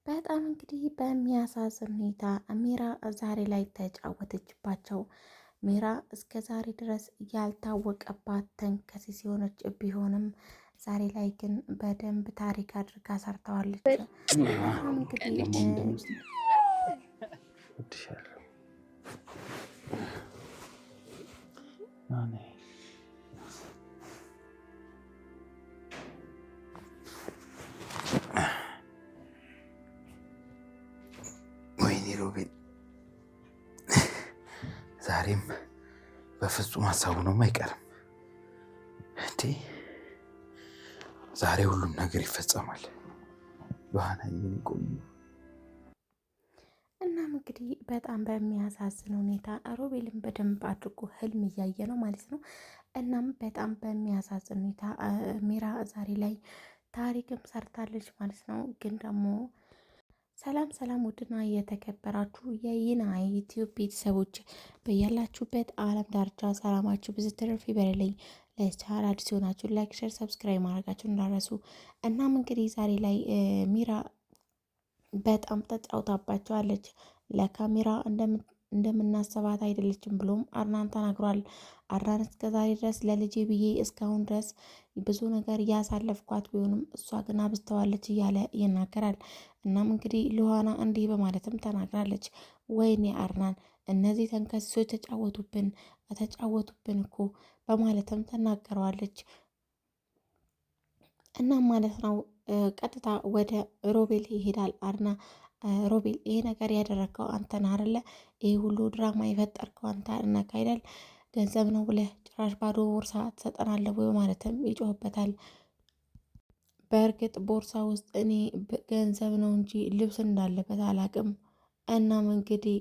በጣም እንግዲህ በሚያሳዝን ሁኔታ ሚራ ዛሬ ላይ ተጫወተችባቸው። ሚራ እስከ ዛሬ ድረስ ያልታወቀባት ተንከሲስ የሆነች ቢሆንም ዛሬ ላይ ግን በደንብ ታሪክ አድርጋ ሰርተዋለች። በጣም እንግዲህ ወይኔ ሮቤል ዛሬም በፍጹም ሀሳቡ ነው አይቀርም እንዴ! ዛሬ ሁሉም ነገር ይፈጸማል። እናም እንግዲህ በጣም በሚያሳዝን ሁኔታ ሮቤልን በደንብ አድርጎ ህልም እያየ ነው ማለት ነው። እናም በጣም በሚያሳዝን ሁኔታ ሚራ ዛሬ ላይ ታሪክም ሰርታለች ማለት ነው። ግን ደግሞ ሰላም ሰላም፣ ውድና የተከበራችሁ የይና ዩቲዩብ ቤተሰቦች በያላችሁበት ዓለም ዳርቻ ሰላማችሁ ብዙ ትርፍ ይበልልኝ። ለቻናል አዲስ ሲሆናችሁ ላይክ፣ ሼር፣ ሰብስክራይብ ማድረጋችሁን እንዳረሱ። እናም እንግዲህ ዛሬ ላይ ሚራ በጣም ተጫውታባቸዋለች። ለካሜራ እንደምናስባት አይደለችም ብሎም አርናን ተናግሯል። አርናን እስከዛሬ ድረስ ለልጄ ብዬ እስካሁን ድረስ ብዙ ነገር እያሳለፍኳት ቢሆንም እሷ ግን አብዝተዋለች እያለ ይናገራል። እናም እንግዲህ ሉሃና እንዲህ በማለትም ተናግራለች። ወይኔ አርናን እነዚህ ተንከሲሶች ተጫወቱብን እኮ በማለትም ተናገረዋለች። እናም ማለት ነው ቀጥታ ወደ ሮቤል ይሄዳል። አርና ሮቤል ይሄ ነገር ያደረግከው አንተ ነህ አይደለ? ይሄ ሁሉ ድራማ የፈጠርከው አንተ ነህ አይደል? ገንዘብ ነው ብለህ ጭራሽ ባዶ ቦርሳ ትሰጠናለህ ወይ? ማለትም ይጮህበታል። በእርግጥ ቦርሳ ውስጥ እኔ ገንዘብ ነው እንጂ ልብስ እንዳለበት አላቅም። እናም እንግዲህ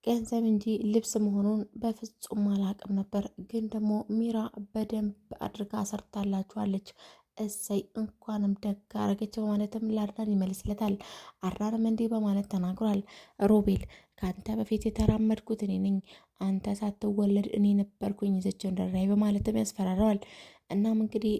ገንዘብ እንጂ ልብስ መሆኑን በፍጹም አላቅም ነበር። ግን ደግሞ ሚራ በደንብ አድርጋ ሰርታላችኋለች። እሰይ እንኳንም ደግ አረገች በማለትም ለአርዳን ይመልስለታል። አርዳንም እንዲህ በማለት ተናግሯል። ሮቤል ከአንተ በፊት የተራመድኩት እኔ ነኝ፣ አንተ ሳትወለድ እኔ ነበርኩኝ ይዘችው እንደራይ በማለትም ያስፈራረዋል። እናም እንግዲህ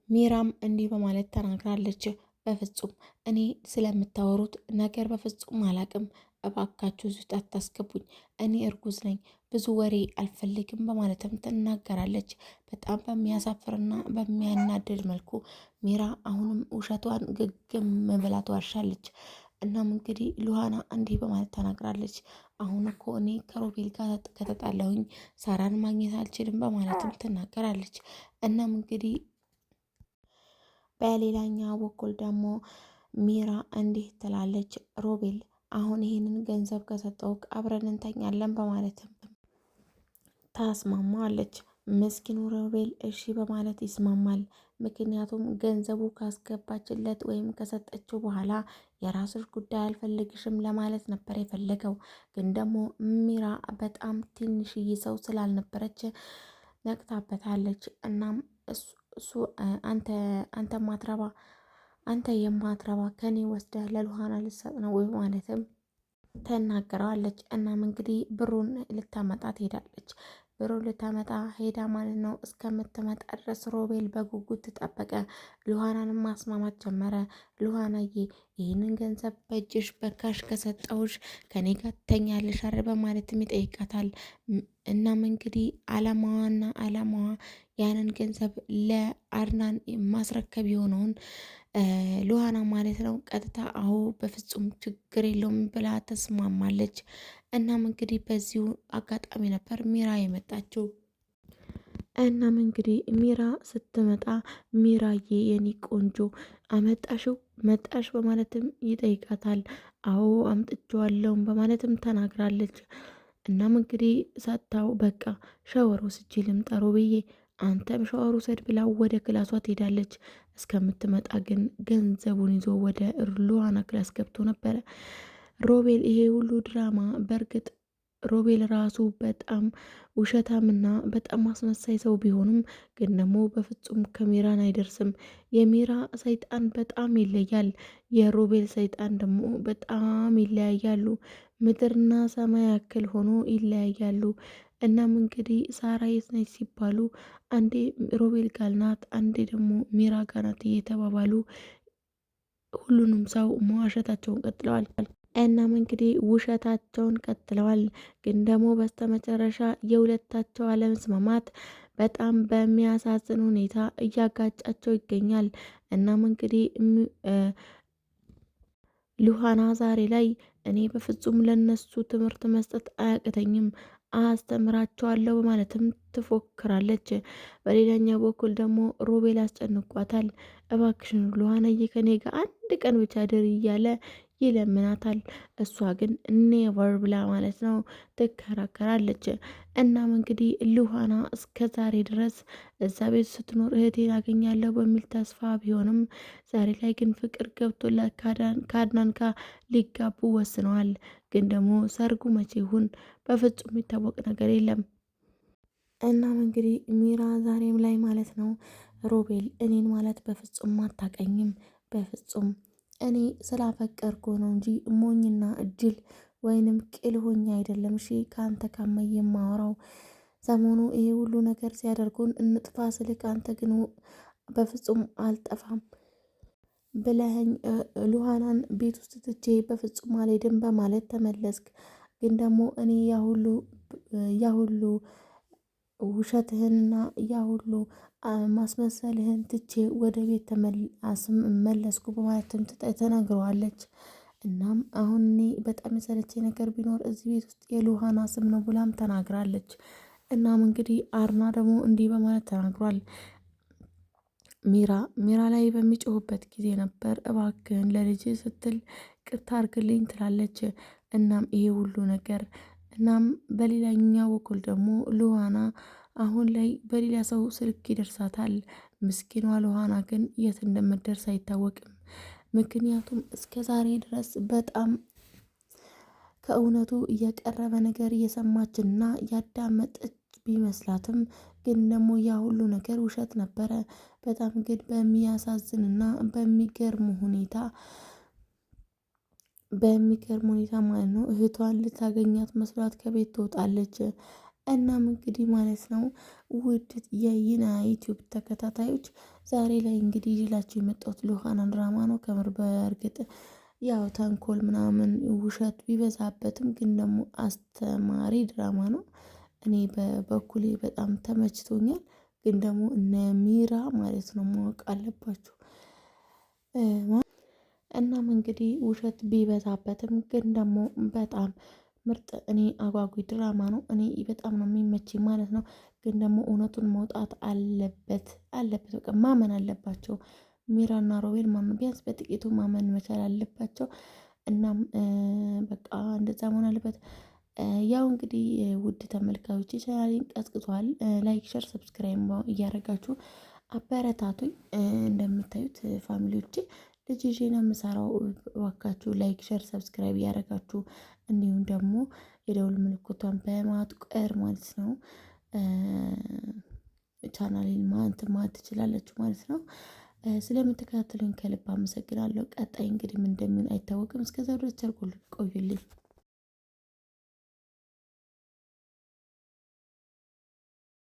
ሚራም እንዲህ በማለት ተናግራለች። በፍጹም እኔ ስለምታወሩት ነገር በፍጹም አላቅም፣ እባካችሁ ውስጥ አታስገቡኝ፣ እኔ እርጉዝ ነኝ፣ ብዙ ወሬ አልፈልግም በማለትም ትናገራለች። በጣም በሚያሳፍርና በሚያናድድ መልኩ ሚራ አሁንም ውሸቷን ግግም ብላ ትዋሻለች። እናም እንግዲህ ሉሃና እንዲህ በማለት ተናግራለች። አሁን እኮ እኔ ከሮቤል ጋር ከተጣላሁኝ ሳራን ማግኘት አልችልም በማለትም ትናገራለች። እናም እንግዲህ በሌላኛው በኩል ደግሞ ሚራ እንዲህ ትላለች። ሮቤል አሁን ይህንን ገንዘብ ከሰጠውክ አብረን እንተኛለን በማለትም ታስማማለች። ምስኪኑ ሮቤል እሺ በማለት ይስማማል። ምክንያቱም ገንዘቡ ካስገባችለት ወይም ከሰጠችው በኋላ የራስሽ ጉዳይ አልፈልግሽም ለማለት ነበር የፈለገው። ግን ደግሞ ሚራ በጣም ትንሽዬ ሰው ስላልነበረች ነቅታበታለች። እናም እሱ አንተ የማትረባ ከኔ ወስደህ ለሉሃና ልሰጥ ነው ወይ ማለትም ተናገረዋለች። እናም እንግዲህ ብሩን ልታመጣ ትሄዳለች። ብሩን ልታመጣ ሄዳ ማለት ነው። እስከምትመጣ ድረስ ሮቤል በጉጉት ተጠበቀ። ሉሃናንም ማስማማት ጀመረ። ሉሃናዬ ይህንን ገንዘብ በእጅሽ በካሽ ከሰጠውሽ ከኔ ጋር ትተኛለሽ አይደል በማለትም ይጠይቃታል። እናም እንግዲህ አላማዋ ያንን ገንዘብ ለአድናን ማስረከብ የሆነውን ሉሃና ማለት ነው። ቀጥታ አዎ በፍጹም ችግር የለውም ብላ ተስማማለች። እናም እንግዲህ በዚሁ አጋጣሚ ነበር ሚራ የመጣችው። እናም እንግዲህ ሚራ ስትመጣ ሚራዬ የኔ ቆንጆ መጣሽ በማለትም ይጠይቃታል። አዎ አምጥቼዋለሁም በማለትም ተናግራለች። እናም እንግዲህ ሰጥታው በቃ ሻወር ወስጄ ልምጣ ብዬ አንተም ሻወር ውሰድ ብላ ወደ ክላሷ ትሄዳለች። እስከምትመጣ ግን ገንዘቡን ይዞ ወደ ሉሃና ክላስ ገብቶ ነበረ። ሮቤል ይሄ ሁሉ ድራማ በእርግጥ ሮቤል ራሱ በጣም ውሸታምና በጣም አስመሳይ ሰው ቢሆንም ግን ደግሞ በፍጹም ከሚራን አይደርስም። የሚራ ሰይጣን በጣም ይለያል። የሮቤል ሰይጣን ደግሞ በጣም ይለያያሉ። ምድርና ሰማይ ያክል ሆኖ ይለያያሉ። እናም እንግዲህ ሳራ የት ነች ሲባሉ አንዴ ሮቤል ጋር ናት፣ አንዴ ደግሞ ሚራ ጋር ናት እየተባባሉ ሁሉንም ሰው መዋሸታቸውን ቀጥለዋል። እናም እንግዲህ ውሸታቸውን ቀጥለዋል። ግን ደግሞ በስተመጨረሻ የሁለታቸው አለመስማማት በጣም በሚያሳዝን ሁኔታ እያጋጫቸው ይገኛል። እናም እንግዲህ ሉሃና ዛሬ ላይ እኔ በፍጹም ለነሱ ትምህርት መስጠት አያቅተኝም አስተምራቸዋለሁ በማለትም ትፎክራለች። በሌላኛው በኩል ደግሞ ሮቤል አስጨንቋታል። እባክሽን ሉሃናዬ ከኔ ጋር አንድ ቀን ብቻ ድር እያለ ይለምናታል። እሷ ግን ኔቨር ብላ ማለት ነው ትከራከራለች። እናም እንግዲህ ሉሃና እስከ ዛሬ ድረስ እዛ ቤት ስትኖር እህቴን አገኛለሁ በሚል ተስፋ ቢሆንም ዛሬ ላይ ግን ፍቅር ገብቶላት ከአድናን ጋር ሊጋቡ ወስነዋል። ግን ደግሞ ሰርጉ መቼ ይሁን በፍጹም የሚታወቅ ነገር የለም። እናም እንግዲህ ሚራ ዛሬም ላይ ማለት ነው ሮቤል እኔን ማለት በፍጹም አታቀኝም፣ በፍጹም እኔ ስላፈቀርኩ ነው እንጂ ሞኝና እጅል ወይንም ቅል ሆኜ አይደለም። እሺ ከአንተ ካመየ የማወራው ሰሞኑ ይሄ ሁሉ ነገር ሲያደርጉን እንጥፋ ስልክ አንተ ግን በፍጹም አልጠፋም ብለኸኝ ሉሃናን ቤት ውስጥ ትቼ በፍጹም አልሄድም በማለት ተመለስክ። ግን ደግሞ እኔ ያሁሉ ውሸትህንና ያሁሉ ማስመሰልህን ትቼ ወደ ቤት መለስኩ በማለትም ተናግረዋለች። እናም አሁን እኔ በጣም የሰለቼ ነገር ቢኖር እዚህ ቤት ውስጥ የሉሃና ስም ነው ብላም ተናግራለች። እናም እንግዲህ አርና ደግሞ እንዲህ በማለት ተናግሯል። ሚራ ላይ በሚጮሁበት ጊዜ ነበር እባክህን ለልጅ ስትል ቅርታ አርግልኝ ትላለች። እናም ይሄ ሁሉ ነገር እናም በሌላኛው በኩል ደግሞ ሉሃና አሁን ላይ በሌላ ሰው ስልክ ይደርሳታል። ምስኪኗ ሉሃና ግን የት እንደምትደርስ አይታወቅም። ምክንያቱም እስከ ዛሬ ድረስ በጣም ከእውነቱ እየቀረበ ነገር እየሰማችና ያዳመጠች ቢመስላትም ግን ደግሞ ያ ሁሉ ነገር ውሸት ነበረ። በጣም ግን በሚያሳዝንና በሚገርም ሁኔታ ማለት ነው እህቷን ልታገኛት መስሏት ከቤት ትወጣለች። እናም እንግዲህ ማለት ነው ውድ የይና ዩቲዩብ ተከታታዮች ዛሬ ላይ እንግዲህ ይዤላችሁ የመጣሁት ሉሃናን ድራማ ነው። ከምር በእርግጥ ያው ተንኮል ምናምን ውሸት ቢበዛበትም ግን ደግሞ አስተማሪ ድራማ ነው። እኔ በበኩሌ በጣም ተመችቶኛል። ግን ደግሞ እነ ሚራ ማለት ነው ማወቅ አለባችሁ። እናም እንግዲህ ውሸት ቢበዛበትም ግን ደግሞ በጣም ምርጥ እኔ አጓጊ ድራማ ነው። እኔ በጣም ነው የሚመችኝ ማለት ነው። ግን ደግሞ እውነቱን መውጣት አለበት በቃ ማመን አለባቸው። ሚራና ሮቤል ማመን ቢያንስ በጥቂቱ ማመን መቻል አለባቸው። እናም በቃ እንደዛ መሆን አለበት። ያው እንግዲህ ውድ ተመልካዮች ቻናሌን ቀዝቅዟል። ላይክ፣ ሸር፣ ሰብስክራይብ እያደረጋችሁ አበረታቱኝ። እንደምታዩት ፋሚሊዎቼ ልጅ ይዤ ነው የምሰራው። እባካችሁ ላይክ፣ ሸር፣ ሰብስክራይብ እያደረጋችሁ እንዲሁም ደግሞ የደውል ምልክቷን በማጥቆር ማለት ነው ቻናሌን ማለት ትችላለችሁ ማለት ነው። ስለምትከታተሉኝ ከልብ አመሰግናለሁ። ቀጣይ እንግዲህ ምን እንደሚሆን አይታወቅም። እስከዛ ድረስ ቸር ቆዩልኝ።